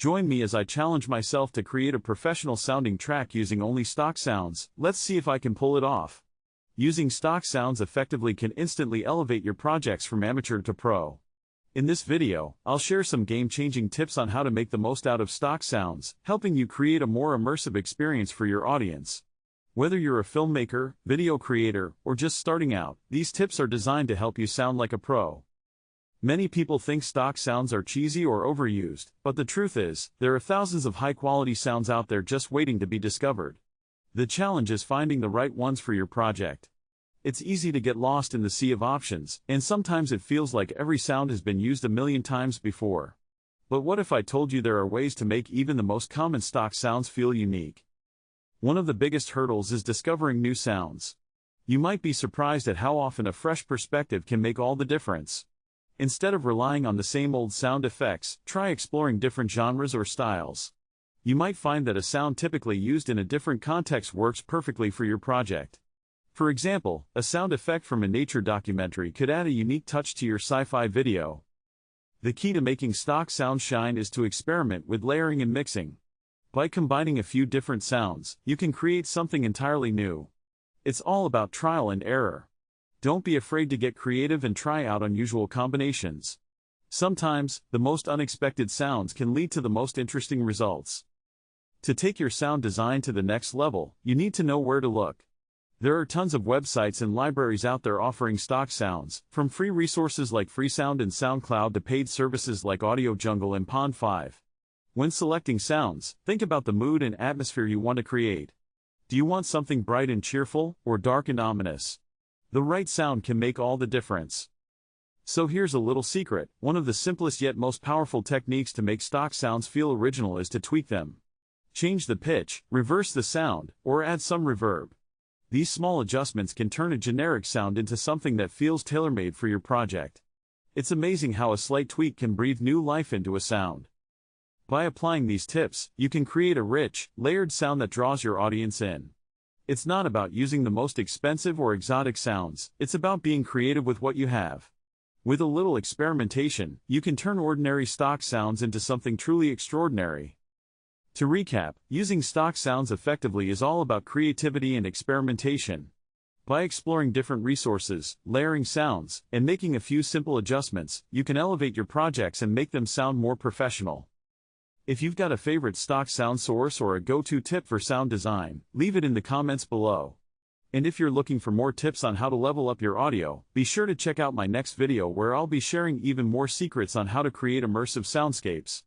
Join me as I challenge myself to create a professional sounding track using only stock sounds. Let's see if I can pull it off. Using stock sounds effectively can instantly elevate your projects from amateur to pro. In this video, I'll share some game-changing tips on how to make the most out of stock sounds, helping you create a more immersive experience for your audience. Whether you're a filmmaker, video creator, or just starting out, these tips are designed to help you sound like a pro. Many people think stock sounds are cheesy or overused, but the truth is, there are thousands of high-quality sounds out there just waiting to be discovered. The challenge is finding the right ones for your project. It's easy to get lost in the sea of options, and sometimes it feels like every sound has been used a million times before. But what if I told you there are ways to make even the most common stock sounds feel unique? One of the biggest hurdles is discovering new sounds. You might be surprised at how often a fresh perspective can make all the difference. Instead of relying on the same old sound effects, try exploring different genres or styles. You might find that a sound typically used in a different context works perfectly for your project. For example, a sound effect from a nature documentary could add a unique touch to your sci-fi video. The key to making stock sounds shine is to experiment with layering and mixing. By combining a few different sounds, you can create something entirely new. It's all about trial and error. Don't be afraid to get creative and try out unusual combinations. Sometimes, the most unexpected sounds can lead to the most interesting results. To take your sound design to the next level, you need to know where to look. There are tons of websites and libraries out there offering stock sounds, from free resources like FreeSound and SoundCloud to paid services like Audio Jungle and Pond 5. When selecting sounds, think about the mood and atmosphere you want to create. Do you want something bright and cheerful, or dark and ominous? The right sound can make all the difference. So here's a little secret: one of the simplest yet most powerful techniques to make stock sounds feel original is to tweak them. Change the pitch, reverse the sound, or add some reverb. These small adjustments can turn a generic sound into something that feels tailor-made for your project. It's amazing how a slight tweak can breathe new life into a sound. By applying these tips, you can create a rich, layered sound that draws your audience in. It's not about using the most expensive or exotic sounds, it's about being creative with what you have. With a little experimentation, you can turn ordinary stock sounds into something truly extraordinary. To recap, using stock sounds effectively is all about creativity and experimentation. By exploring different resources, layering sounds, and making a few simple adjustments, you can elevate your projects and make them sound more professional. If you've got a favorite stock sound source or a go-to tip for sound design, leave it in the comments below. And if you're looking for more tips on how to level up your audio, be sure to check out my next video where I'll be sharing even more secrets on how to create immersive soundscapes.